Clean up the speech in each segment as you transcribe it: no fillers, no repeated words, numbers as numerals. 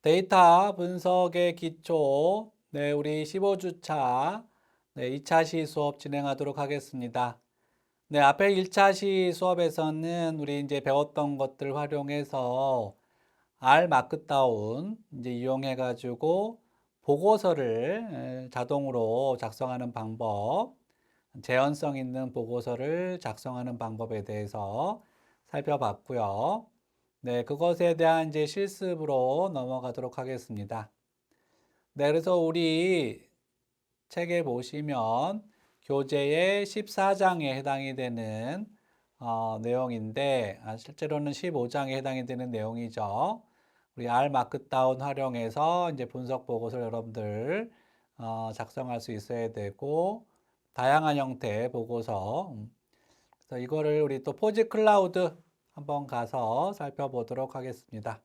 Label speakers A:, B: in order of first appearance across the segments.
A: 데이터 분석의 기초, 우리 15주차, 2차 시 수업 진행하도록 하겠습니다. 앞에 1차 시 수업에서는 우리 이제 배웠던 것들 활용해서 R 마크다운 이제 이용해가지고 보고서를 자동으로 작성하는 방법, 재현성 있는 보고서를 작성하는 방법에 대해서 살펴봤고요. 그것에 대한 이제 실습으로 넘어가도록 하겠습니다. 그래서 우리 책에 보시면 교재의 14장에 해당이 되는 내용인데, 실제로는 15장에 해당이 되는 내용이죠. 우리 R 마크다운 활용해서 이제 분석 보고서를 여러분들 작성할 수 있어야 되고, 다양한 형태의 보고서. 그래서 이거를 우리 또 포지 클라우드 한번 가서 살펴보도록 하겠습니다.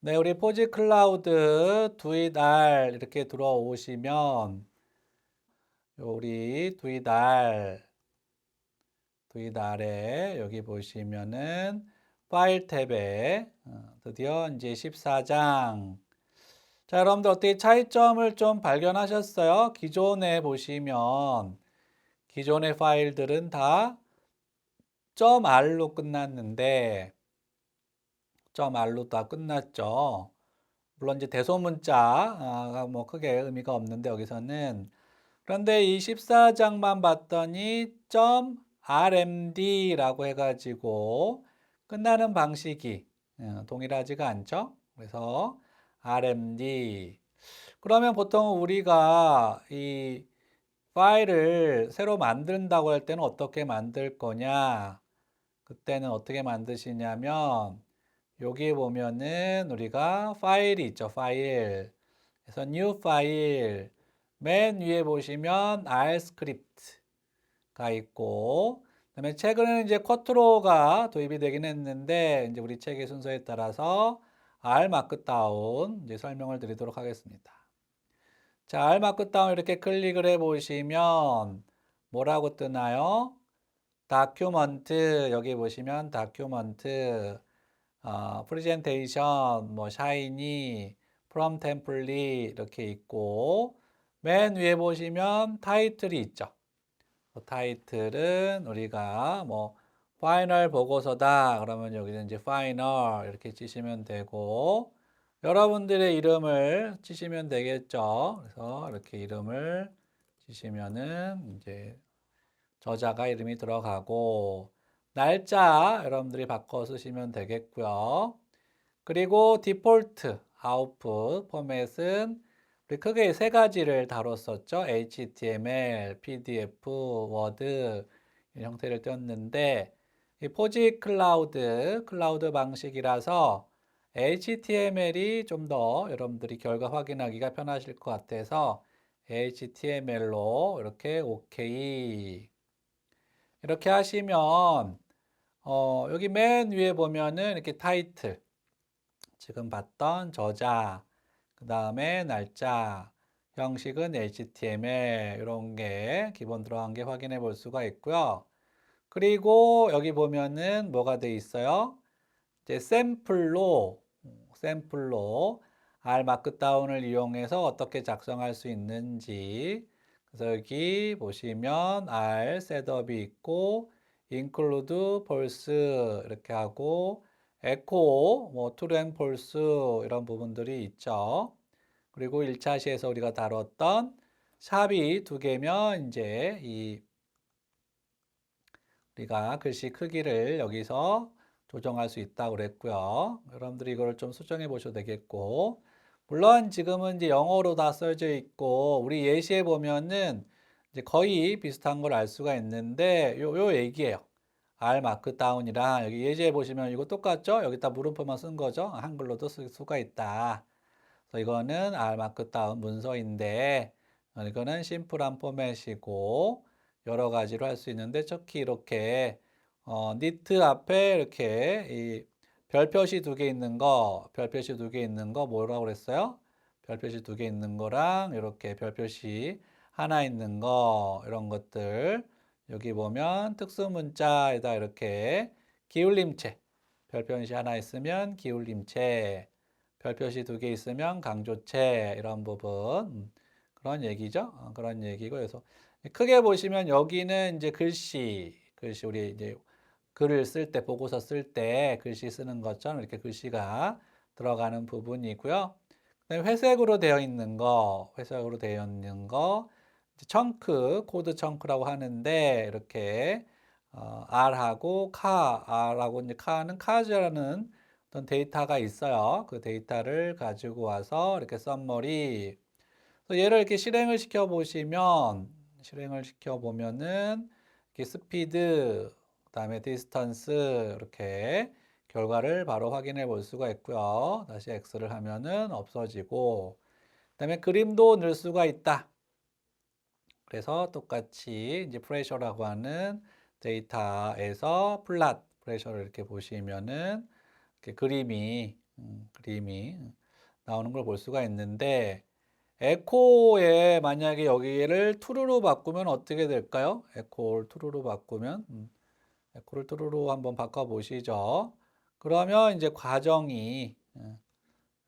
A: 우리 포지 클라우드 두잇R 이렇게 들어오시면 우리 두잇R에 여기 보시면은 파일 탭에 드디어 이제 14장. 자, 여러분들 어떻게 차이점을 좀 발견하셨어요? 기존에 보시면 기존의 파일들은 다 .r로 끝났는데 .r로 다 끝났죠. 물론 이제 대소문자가 뭐 크게 의미가 없는데 여기서는. 그런데 이 14장만 봤더니 .rmd라고 해가지고 끝나는 방식이 동일하지가 않죠. 그래서 rmd. 그러면 보통 우리가 이 파일을 새로 만든다고 할 때는 어떻게 만들 거냐? 그때는 어떻게 만드시냐면 여기 보면은 우리가 파일이 있죠. 파일. 그래서 new 파일. 맨 위에 보시면 R 스크립트가 있고, 그다음에 최근에는 이제 쿼트로가 도입이 되긴 했는데, 이제 우리 책의 순서에 따라서 R 마크다운 이제 설명을 드리도록 하겠습니다. 자, R 마크다운 이렇게 클릭을 해 보시면 뭐라고 뜨나요? 다큐먼트, 여기 보시면 다큐먼트, 프레젠테이션, 뭐 샤이니, 프롬 템플릿 이렇게 있고, 맨 위에 보시면 타이틀이 있죠. 타이틀은 우리가 뭐 파이널 보고서다 그러면 여기는 이제 파이널 이렇게 치시면 되고, 여러분들의 이름을 치시면 되겠죠. 그래서 이렇게 이름을 치시면은 이제 저자가 이름이 들어가고, 날짜 여러분들이 바꿔 쓰시면 되겠고요. 그리고 디폴트 아웃풋 포맷은 우리 크게 세 가지를 다뤘었죠. HTML, PDF, 워드 형태를 띄었는데, 이 포지 클라우드 방식이라서 HTML이 좀 더 여러분들이 결과 확인하기가 편하실 것 같아서 HTML로 이렇게 OK 이렇게 하시면 여기 맨 위에 보면은 이렇게 타이틀, 지금 봤던 저자, 그 다음에 날짜, 형식은 HTML 이런 게 기본 들어간 게 확인해 볼 수가 있고요. 그리고 여기 보면은 뭐가 돼 있어요? 이제 샘플로 R 마크다운을 이용해서 어떻게 작성할 수 있는지. 그래서 여기 보시면 R 셋업이 있고 include false 이렇게 하고 echo 뭐 true and false 이런 부분들이 있죠. 그리고 1차 시에서 우리가 다뤘던 샵이 두 개면 이제 이 우리가 글씨 크기를 여기서 조정할 수 있다고 그랬고요. 여러분들이 이걸 좀 수정해 보셔도 되겠고, 물론 지금은 이제 영어로 다 써져 있고, 우리 예시에 보면은 이제 거의 비슷한 걸 알 수가 있는데, 요 얘기예요. R 마크다운이랑 여기 예시에 보시면 이거 똑같죠? 여기다 물음표만 쓴 거죠? 한글로도 쓸 수가 있다. 그래서 이거는 R 마크다운 문서인데, 이거는 심플한 포맷이고, 여러 가지로 할 수 있는데, 특히 이렇게 니트 앞에 이렇게 이 별표시 두 개 있는 거, 별표시 두 개 있는 거 뭐라고 그랬어요? 별표시 두 개 있는 거랑 이렇게 별표시 하나 있는 거, 이런 것들. 여기 보면 특수 문자에다 이렇게 기울림체, 별표시 하나 있으면 기울림체, 별표시 두 개 있으면 강조체 이런 부분 그런 얘기죠. 그런 얘기고 그래서 크게 보시면 여기는 이제 글씨 우리 이제 글을 쓸 때 보고서 쓸 때 글씨 쓰는 것처럼 이렇게 글씨가 들어가는 부분이고요. 그다음에 회색으로 되어 있는 거 청크, 코드 청크라고 하는데 이렇게 R하고 이제 카는 카즈라는 어떤 데이터가 있어요. 그 데이터를 가지고 와서 이렇게 썸머리 얘를 이렇게 실행을 시켜 보면은 이렇게 스피드 그다음에 디스턴스 이렇게 결과를 바로 확인해 볼 수가 있고요. 다시 X를 하면은 없어지고 그다음에 그림도 넣을 수가 있다. 그래서 똑같이 이제 프레셔라고 하는 데이터에서 플랫 프레셔를 이렇게 보시면은 이렇게 그림이 나오는 걸 볼 수가 있는데 에코에 만약에 여기를 true로 바꾸면 어떻게 될까요? 에코를 true로 바꾸면 에코를 true로 한번 바꿔 보시죠. 그러면 이제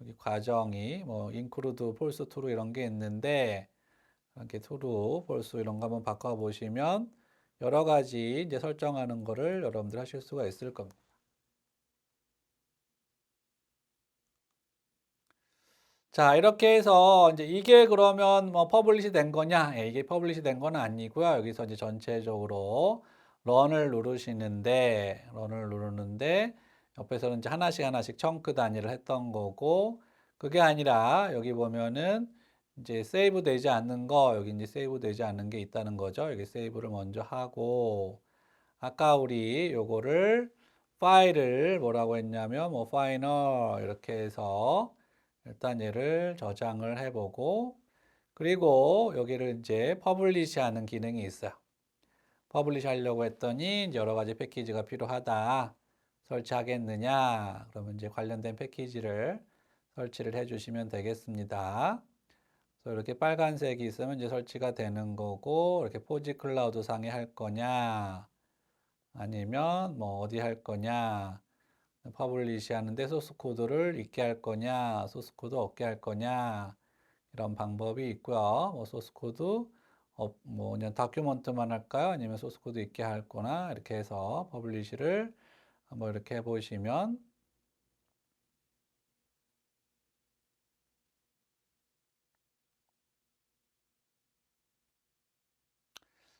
A: 여기 과정이 뭐 include, false, true 이런 게 있는데 이렇게 true, false 이런 거 한번 바꿔 보시면 여러 가지 이제 설정하는 거를 여러분들 하실 수가 있을 겁니다. 자, 이렇게 해서 이제 이게 그러면 뭐 퍼블리시 된 거냐? 예, 이게 퍼블리시 된 건 아니고요. 여기서 이제 전체적으로 런을 누르는데 옆에서는 이제 하나씩 청크 단위를 했던 거고 그게 아니라 여기 보면은 이제 세이브 되지 않는 거 여기 이제 세이브 되지 않는 게 있다는 거죠. 여기 세이브를 먼저 하고 아까 우리 요거를 파일을 뭐라고 했냐면 뭐 파이널 이렇게 해서 일단 얘를 저장을 해보고 그리고 여기를 이제 퍼블리시 하는 기능이 있어요. 퍼블리시 하려고 했더니 이제 여러 가지 패키지가 필요하다. 설치하겠느냐? 그러면 이제 관련된 패키지를 설치를 해주시면 되겠습니다. 그래서 이렇게 빨간색이 있으면 이제 설치가 되는 거고 이렇게 포지 클라우드 상에 할 거냐? 아니면 뭐 어디 할 거냐? 퍼블리시 하는데 소스 코드를 있게 할 거냐, 소스 코드 없게 할 거냐, 이런 방법이 있고요. 뭐 소스 코드, 뭐 그냥 다큐먼트만 할까요? 아니면 소스 코드 있게 할 거나, 이렇게 해서 퍼블리시를 한번 이렇게 해보시면,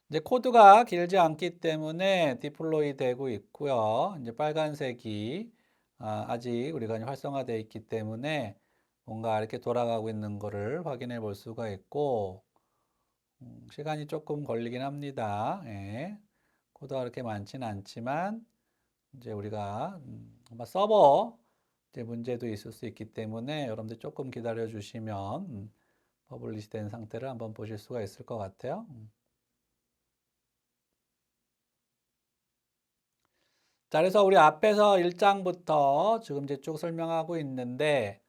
A: 이제 코드가 길지 않기 때문에 디플로이 되고 있고요. 이제 빨간색이 아직 우리가 활성화되어 있기 때문에 뭔가 이렇게 돌아가고 있는 거를 확인해 볼 수가 있고, 시간이 조금 걸리긴 합니다. 예. 코드가 그렇게 많지는 않지만 이제 우리가 아마 서버 이제 문제도 있을 수 있기 때문에 여러분들 조금 기다려 주시면 퍼블리시 된 상태를 한번 보실 수가 있을 것 같아요. 자, 그래서 우리 앞에서 1장부터 지금 이제 쭉 설명하고 있는데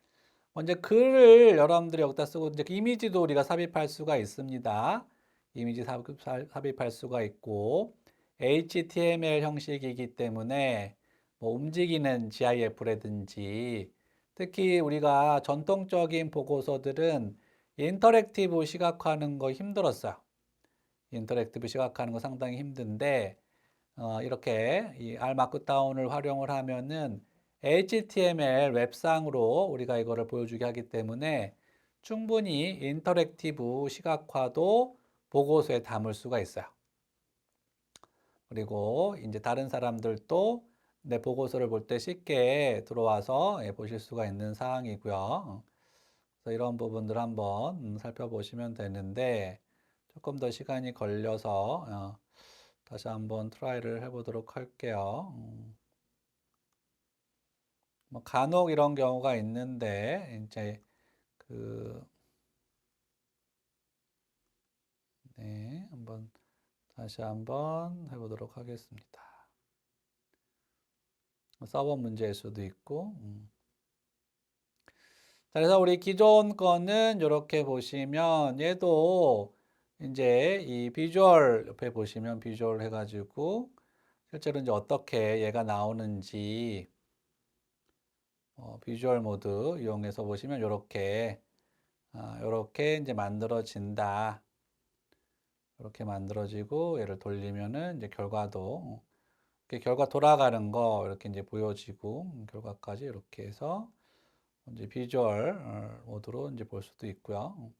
A: 먼저 글을 여러분들이 여기다 쓰고 이제 이미지도 우리가 삽입할 수가 있습니다. 이미지 삽입할 수가 있고 HTML 형식이기 때문에 뭐 움직이는 GIF라든지 특히 우리가 전통적인 보고서들은 인터랙티브 시각화하는 거 힘들었어요. 인터랙티브 시각화하는 거 상당히 힘든데 이렇게 이 R 마크다운을 활용을 하면은 HTML 웹상으로 우리가 이거를 보여주게 하기 때문에 충분히 인터랙티브 시각화도 보고서에 담을 수가 있어요. 그리고 이제 다른 사람들도 내 보고서를 볼 때 쉽게 들어와서 보실 수가 있는 사항이고요. 그래서 이런 부분들 한번 살펴보시면 되는데 조금 더 시간이 걸려서 다시 한번 트라이를 해보도록 할게요. 뭐 간혹 이런 경우가 있는데 이제 그 네, 다시 한번 해보도록 하겠습니다. 서버 문제일 수도 있고. 자, 그래서 우리 기존 거는 이렇게 보시면 얘도 이제 이 비주얼 옆에 보시면 비주얼 해가지고 실제로 이제 어떻게 얘가 나오는지 비주얼 모드 이용해서 보시면 이렇게 이제 만들어진다. 이렇게 만들어지고 얘를 돌리면은 이제 결과도 이렇게 결과 돌아가는 거 이렇게 이제 보여지고 결과까지 이렇게 해서 이제 비주얼 모드로 이제 볼 수도 있고요.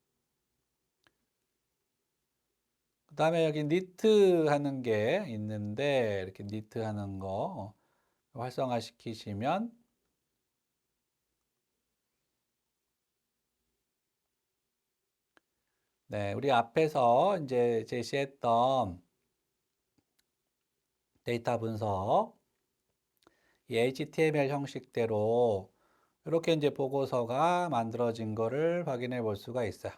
A: 그다음에 여기 니트 하는 게 있는데 이렇게 니트 하는 거 활성화 시키시면 네, 우리 앞에서 이제 제시했던 데이터 분석 이 HTML 형식대로 이렇게 이제 보고서가 만들어진 거를 확인해 볼 수가 있어요.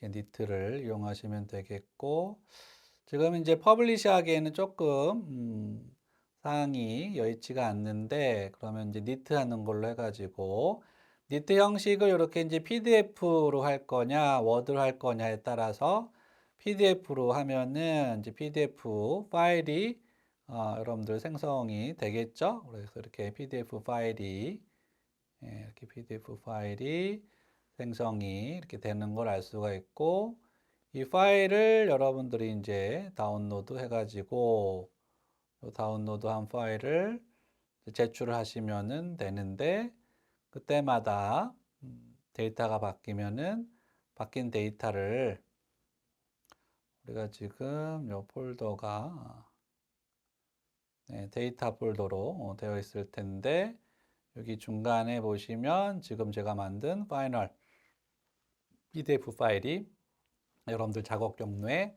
A: 이렇게 니트를 이용하시면 되겠고, 지금 이제 퍼블리시 하기에는 조금, 사항이 여의치가 않는데, 그러면 이제 니트 하는 걸로 해가지고, 니트 형식을 이렇게 이제 PDF로 할 거냐, 워드로 할 거냐에 따라서 PDF로 하면은 이제 PDF 파일이 여러분들 생성이 되겠죠? 그래서 이렇게 PDF 파일이 이렇게 PDF 파일이 생성이 이렇게 되는 걸 알 수가 있고 이 파일을 여러분들이 이제 다운로드 해가지고 다운로드 한 파일을 제출을 하시면은 되는데 그때마다 데이터가 바뀌면은 바뀐 데이터를 우리가 지금 이 폴더가 데이터 폴더로 되어 있을 텐데 여기 중간에 보시면 지금 제가 만든 파이널 PDF 파일이 여러분들 작업 경로에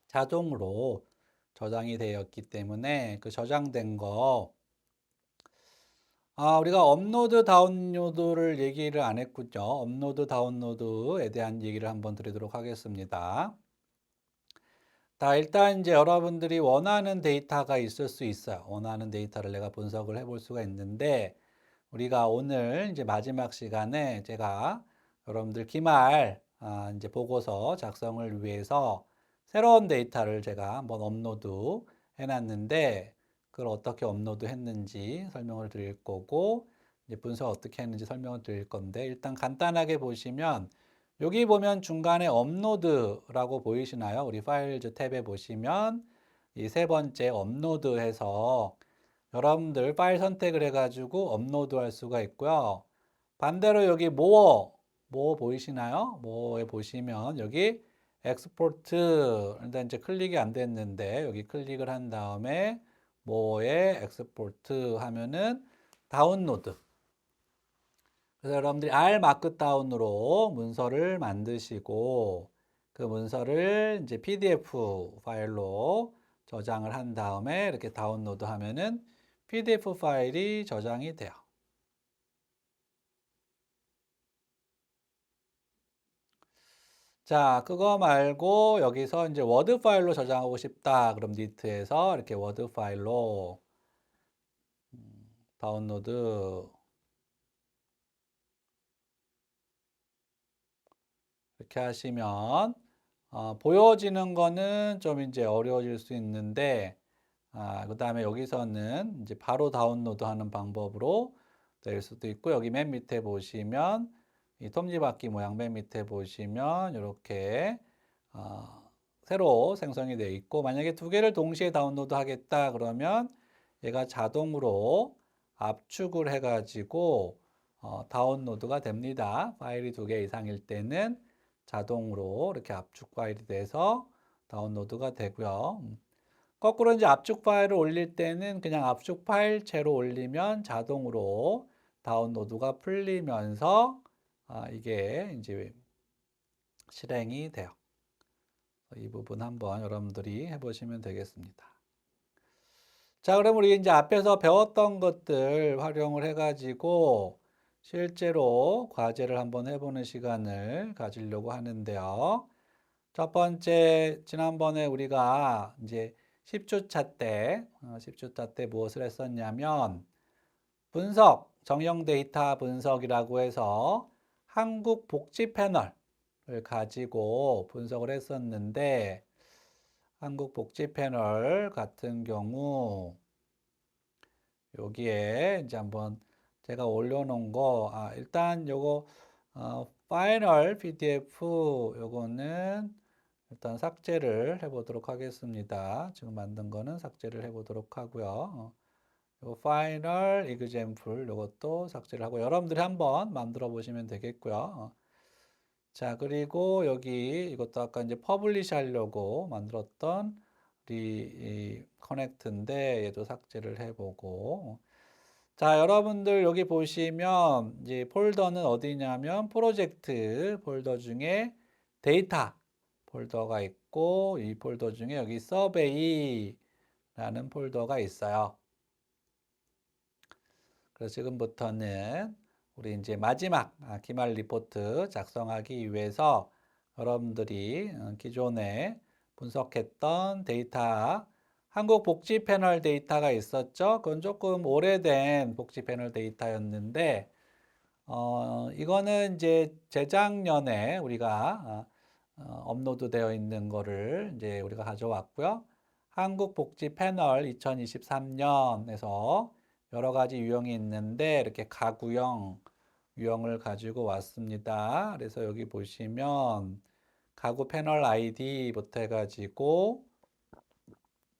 A: 자동으로 저장이 되었기 때문에 그 저장된 거 우리가 업로드 다운로드를 얘기를 안 했군요. 업로드 다운로드에 대한 얘기를 한번 드리도록 하겠습니다. 자, 일단 이제 여러분들이 원하는 데이터가 있을 수 있어요. 원하는 데이터를 내가 분석을 해볼 수가 있는데 우리가 오늘 이제 마지막 시간에 제가 여러분들 기말 이제 보고서 작성을 위해서 새로운 데이터를 제가 한번 업로드 해놨는데 그걸 어떻게 업로드 했는지 설명을 드릴 거고 이제 분석 어떻게 했는지 설명을 드릴 건데 일단 간단하게 보시면 여기 보면 중간에 업로드라고 보이시나요? 우리 파일즈 탭에 보시면 이 세 번째 업로드해서 여러분들 파일 선택을 해가지고 업로드 할 수가 있고요. 반대로 여기 모어 보이시나요? 모어에 보시면 여기 엑스포트 일단 이제 클릭이 안 됐는데 여기 클릭을 한 다음에 모어에 엑스포트 하면은 다운로드. 그래서 여러분들이 R 마크다운으로 문서를 만드시고 그 문서를 이제 PDF 파일로 저장을 한 다음에 이렇게 다운로드 하면은 PDF 파일이 저장이 돼요. 자, 그거 말고 여기서 이제 워드 파일로 저장하고 싶다. 그럼 니트에서 이렇게 워드 파일로 다운로드 이렇게 하시면 보여지는 거는 좀 이제 어려워질 수 있는데 그 다음에 여기서는 이제 바로 다운로드 하는 방법으로 될 수도 있고 여기 맨 밑에 보시면 이 톱니바퀴 모양 맨 밑에 보시면 이렇게 새로 생성이 되어 있고 만약에 두 개를 동시에 다운로드 하겠다 그러면 얘가 자동으로 압축을 해가지고 다운로드가 됩니다. 파일이 두 개 이상일 때는 자동으로 이렇게 압축 파일이 돼서 다운로드가 되고요. 거꾸로 이제 압축 파일을 올릴 때는 그냥 압축 파일체로 올리면 자동으로 다운로드가 풀리면서 이게 이제 실행이 돼요. 이 부분 한번 여러분들이 해보시면 되겠습니다. 자, 그럼 우리 이제 앞에서 배웠던 것들 활용을 해가지고 실제로 과제를 한번 해보는 시간을 가지려고 하는데요. 첫 번째, 지난번에 우리가 이제 10주차 때, 10주차 때 무엇을 했었냐면 분석, 정형 데이터 분석이라고 해서 한국 복지 패널을 가지고 분석을 했었는데 한국 복지 패널 같은 경우 여기에 이제 한번 제가 올려놓은 거, 일단 요거, 파이널 PDF 요거는 일단 삭제를 해보도록 하겠습니다. 지금 만든 거는 삭제를 해보도록 하고요. 요 파이널 이그젬플 요것도 삭제를 하고 여러분들이 한번 만들어 보시면 되겠고요. 자, 그리고 여기 이것도 아까 이제 퍼블리시 하려고 만들었던 우리 이 커넥트인데 얘도 삭제를 해보고 자, 여러분들 여기 보시면 이제 폴더는 어디냐면 프로젝트 폴더 중에 데이터 폴더가 있고 이 폴더 중에 여기 서베이라는 폴더가 있어요. 그래서 지금부터는 우리 이제 마지막 기말 리포트 작성하기 위해서 여러분들이 기존에 분석했던 데이터 한국 복지 패널 데이터가 있었죠. 그건 조금 오래된 복지 패널 데이터였는데 이거는 이제 재작년에 우리가 업로드 되어 있는 거를 이제 우리가 가져왔고요. 한국 복지 패널 2023년에서 여러 가지 유형이 있는데 이렇게 가구형 유형을 가지고 왔습니다. 그래서 여기 보시면 가구 패널 아이디부터 해가지고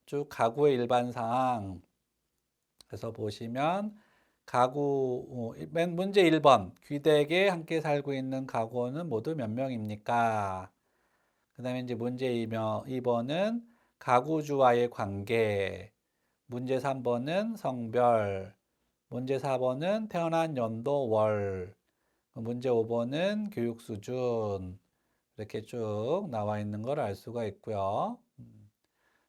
A: 쭉 가구의 일반 사항 그래서 보시면 가구 맨 문제 1번 귀댁에 함께 살고 있는 가구는 모두 몇 명입니까? 그 다음에 이제 문제 2번은 가구주와의 관계 문제 3번은 성별 문제 4번은 태어난 연도 월 문제 5번은 교육 수준 이렇게 쭉 나와 있는 걸 알 수가 있고요.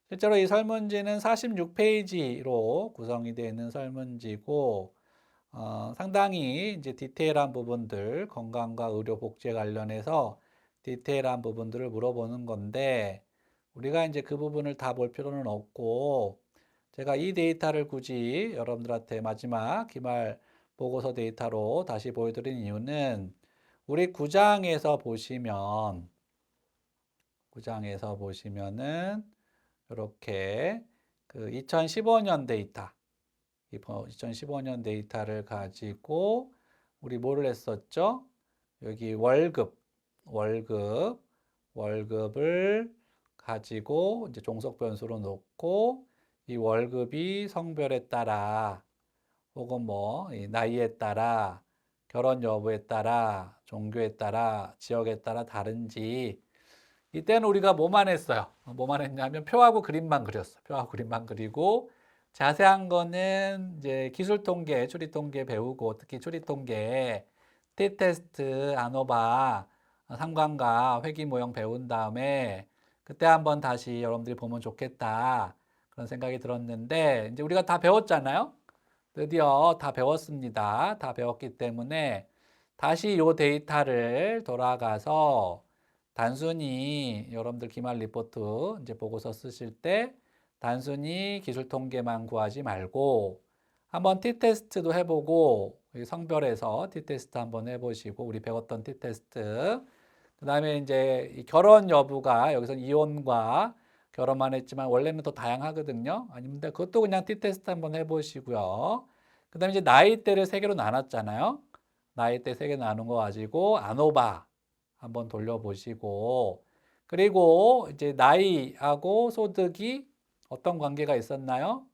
A: 실제로 이 설문지는 46페이지로 구성이 되어 있는 설문지고 상당히 이제 디테일한 부분들 건강과 의료 복지에 관련해서 디테일한 부분들을 물어보는 건데 우리가 이제 그 부분을 다 볼 필요는 없고 제가 이 데이터를 굳이 여러분들한테 마지막 기말 보고서 데이터로 다시 보여드린 이유는 우리 구장에서 보시면은 이렇게 그 2015년 데이터, 2015년 데이터를 가지고 우리 뭐를 했었죠? 여기 월급을 가지고 이제 종속 변수로 놓고 이 월급이 성별에 따라 혹은 뭐 나이에 따라 결혼 여부에 따라 종교에 따라 지역에 따라 다른지 이때는 우리가 뭐만 했어요? 뭐만 했냐면 표하고 그림만 그렸어. 표하고 그림만 그리고 자세한 거는 이제 기술 통계, 추리 통계 배우고 특히 추리 통계, t-테스트, 아노바, 상관과 회귀 모형 배운 다음에 그때 한번 다시 여러분들이 보면 좋겠다. 그런 생각이 들었는데 이제 우리가 다 배웠잖아요. 드디어 다 배웠습니다. 다 배웠기 때문에 다시 이 데이터를 돌아가서 단순히 여러분들 기말 리포트 이제 보고서 쓰실 때 단순히 기술 통계만 구하지 말고 한번 t-테스트도 해보고 성별에서 t-테스트 한번 해보시고 우리 배웠던 t-테스트 그 다음에 이제 이 결혼 여부가 여기서 이혼과 결혼만 했지만 원래는 더 다양하거든요. 아니면 그것도 그냥 t-테스트 한번 해보시고요. 그 다음에 이제 나이대를 세 개로 나눴잖아요. 나이대 세 개 나눈 거 가지고 아노바 한번 돌려보시고 그리고 이제 나이하고 소득이 어떤 관계가 있었나요?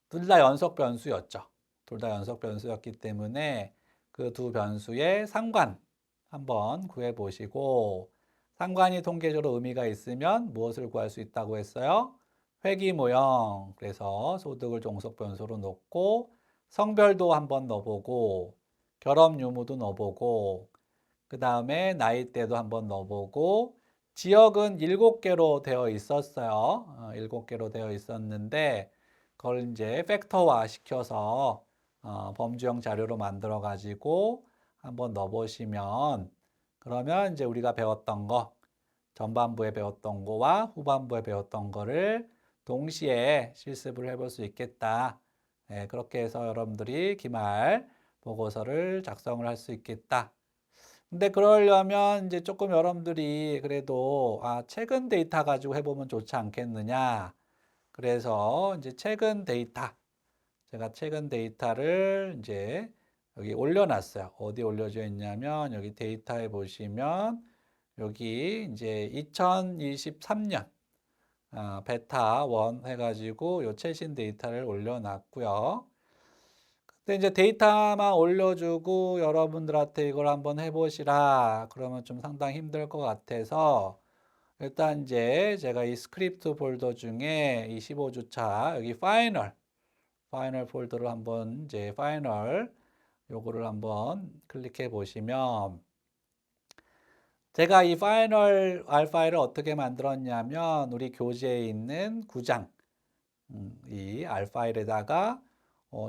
A: 둘 다 연속 변수였죠. 둘 다 연속 변수였기 때문에 그 두 변수의 상관 한번 구해 보시고 상관이 통계적으로 의미가 있으면 무엇을 구할 수 있다고 했어요? 회귀 모형. 그래서 소득을 종속 변수로 놓고 성별도 한번 넣어보고 결혼 유무도 넣어보고 그 다음에 나이대도 한번 넣어보고 지역은 7개로 되어 있었어요. 7개로 되어 있었는데 그걸 이제 팩터화 시켜서 범주형 자료로 만들어 가지고 한번 넣어보시면 그러면 이제 우리가 배웠던 거 전반부에 배웠던 거와 후반부에 배웠던 거를 동시에 실습을 해볼 수 있겠다. 네, 그렇게 해서 여러분들이 기말 보고서를 작성을 할 수 있겠다. 근데 그러려면 이제 조금 여러분들이 그래도 최근 데이터 가지고 해보면 좋지 않겠느냐. 그래서 이제 최근 데이터 제가 최근 데이터를 이제 여기 올려놨어요. 어디 올려져 있냐면 여기 데이터에 보시면 여기 이제 2023년 베타 1 해가지고 요 최신 데이터를 올려놨고요. 근데 이제 데이터만 올려주고 여러분들한테 이걸 한번 해보시라 그러면 좀 상당히 힘들 것 같아서 일단 이제 제가 이 스크립트 폴더 중에 이 15주차 여기 파이널 폴더를 한번 이제 파이널 요거를 한번 클릭해 보시면 제가 이 파이널 R 파일을 어떻게 만들었냐면 우리 교재에 있는 9장 이 R 파일에다가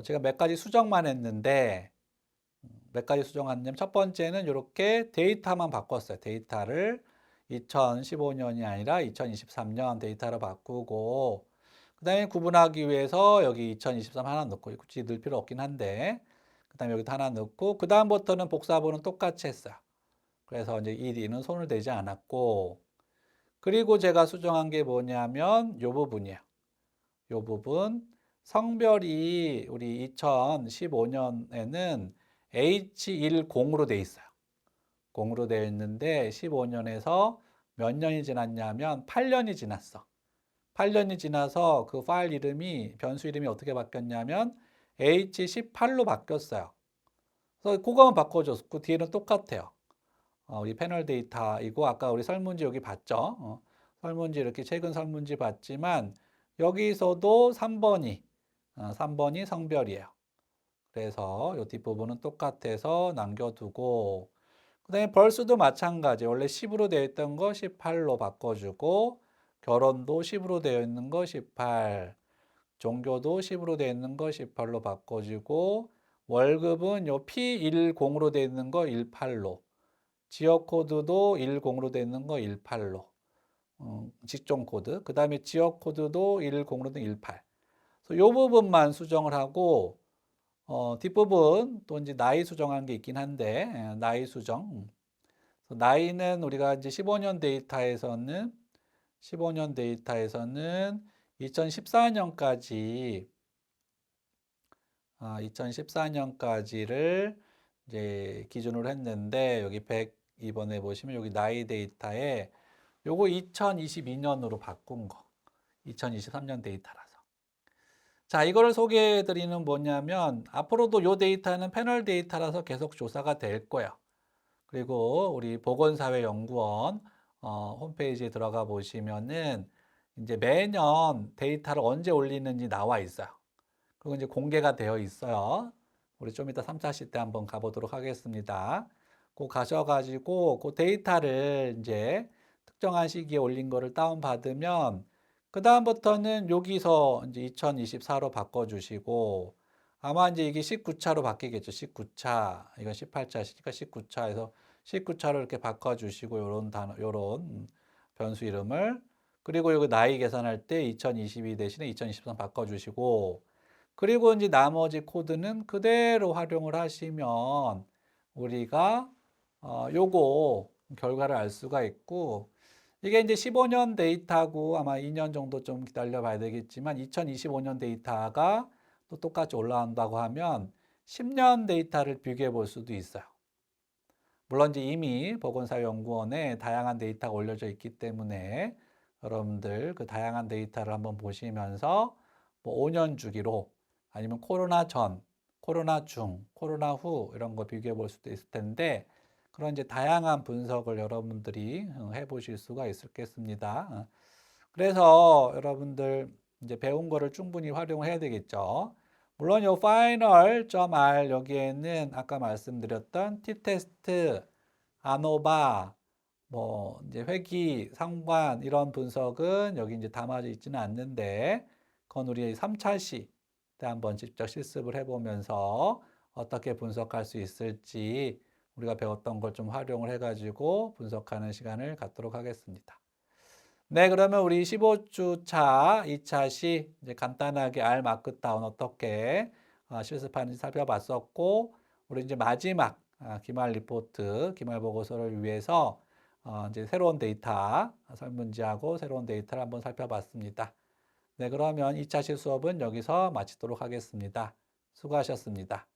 A: 제가 몇 가지 수정만 했는데 몇 가지 수정하냐면 첫 번째는 이렇게 데이터만 바꿨어요. 데이터를 2015년이 아니라 2023년 데이터로 바꾸고 그 다음에 구분하기 위해서 여기 2023 하나 넣고 굳이 넣을 필요 없긴 한데 그 다음에 여기도 하나 넣고 그 다음부터는 복사본은 똑같이 했어요. 그래서 이제 이 D는 손을 대지 않았고 그리고 제가 수정한 게 뭐냐면 이 부분이에요. 이 부분 성별이 우리 2015년에는 H10으로 돼 있어요. 0으로 되어 있는데 15년에서 몇 년이 지났냐면 8년이 지났어. 8년이 지나서 그 파일 이름이 변수 이름이 어떻게 바뀌었냐면 H18로 바뀌었어요. 그래서 그거만 바꿔줬고 뒤에는 똑같아요. 우리 패널 데이터이고 아까 우리 설문지 여기 봤죠? 설문지 이렇게 최근 설문지 봤지만 여기서도 3번이 성별이에요. 그래서 이 뒷부분은 똑같아서 남겨두고 그다음에 벌수도 마찬가지. 원래 10으로 되어 있던 거 18로 바꿔주고 결혼도 10으로 되어 있는 거 18, 종교도 10으로 되어 있는 거 18로 바꿔주고 월급은 요 P10으로 되어 있는 거 18로 지역 코드도 10으로 되어 있는 거 18로 직종 코드 그 다음에 지역 코드도 10으로 된 18. 이 부분만 수정을 하고 뒷부분 또 이제 나이 수정한 게 있긴 한데 나이 수정 나이는 우리가 이제 15년 데이터에서는 2014년까지를 이제 기준으로 했는데 여기 102번에 보시면 여기 나이 데이터에 요거 2022년으로 바꾼 거. 2023년 데이터라서. 자, 이거를 소개해 드리는 뭐냐면 앞으로도 요 데이터는 패널 데이터라서 계속 조사가 될 거예요. 그리고 우리 보건사회연구원 홈페이지에 들어가 보시면은 이제 매년 데이터를 언제 올리는지 나와 있어요. 그리고 이제 공개가 되어 있어요. 우리 좀 이따 3차 시 때 한번 가보도록 하겠습니다. 그 가셔가지고 그 데이터를 이제 특정한 시기에 올린 거를 다운받으면 그 다음부터는 여기서 이제 2024로 바꿔주시고 아마 이제 이게 19차로 바뀌겠죠. 19차. 이건 18차시니까 19차에서 19차로 이렇게 바꿔주시고 요런 단어, 요런 변수 이름을 그리고 여기 나이 계산할 때 2022 대신에 2023 바꿔주시고 그리고 이제 나머지 코드는 그대로 활용을 하시면 우리가 요거 결과를 알 수가 있고 이게 이제 15년 데이터고 아마 2년 정도 좀 기다려 봐야 되겠지만 2025년 데이터가 또 똑같이 올라온다고 하면 10년 데이터를 비교해 볼 수도 있어요. 물론 이제 이미 보건사연구원에 다양한 데이터가 올려져 있기 때문에 여러분들 그 다양한 데이터를 한번 보시면서 뭐 5년 주기로 아니면 코로나 전, 코로나 중, 코로나 후 이런 거 비교해 볼 수도 있을 텐데 그런 이제 다양한 분석을 여러분들이 해 보실 수가 있겠습니다. 그래서 여러분들 이제 배운 거를 충분히 활용해야 되겠죠. 물론 요 final.r 여기에는 아까 말씀드렸던 t테스트, 아노바, 뭐 이제 회귀, 상관 이런 분석은 여기 이제 담아져 있지는 않는데 그건 우리 3차 시 때 한번 직접 실습을 해보면서 어떻게 분석할 수 있을지 우리가 배웠던 걸 좀 활용을 해가지고 분석하는 시간을 갖도록 하겠습니다. 네, 그러면 우리 15주차 2차 시 이제 간단하게 R 마크다운 어떻게 실습하는지 살펴봤었고, 우리 이제 마지막 기말 리포트, 기말 보고서를 위해서 이제 새로운 데이터 설문지하고 새로운 데이터를 한번 살펴봤습니다. 네, 그러면 2차 실수업은 여기서 마치도록 하겠습니다. 수고하셨습니다.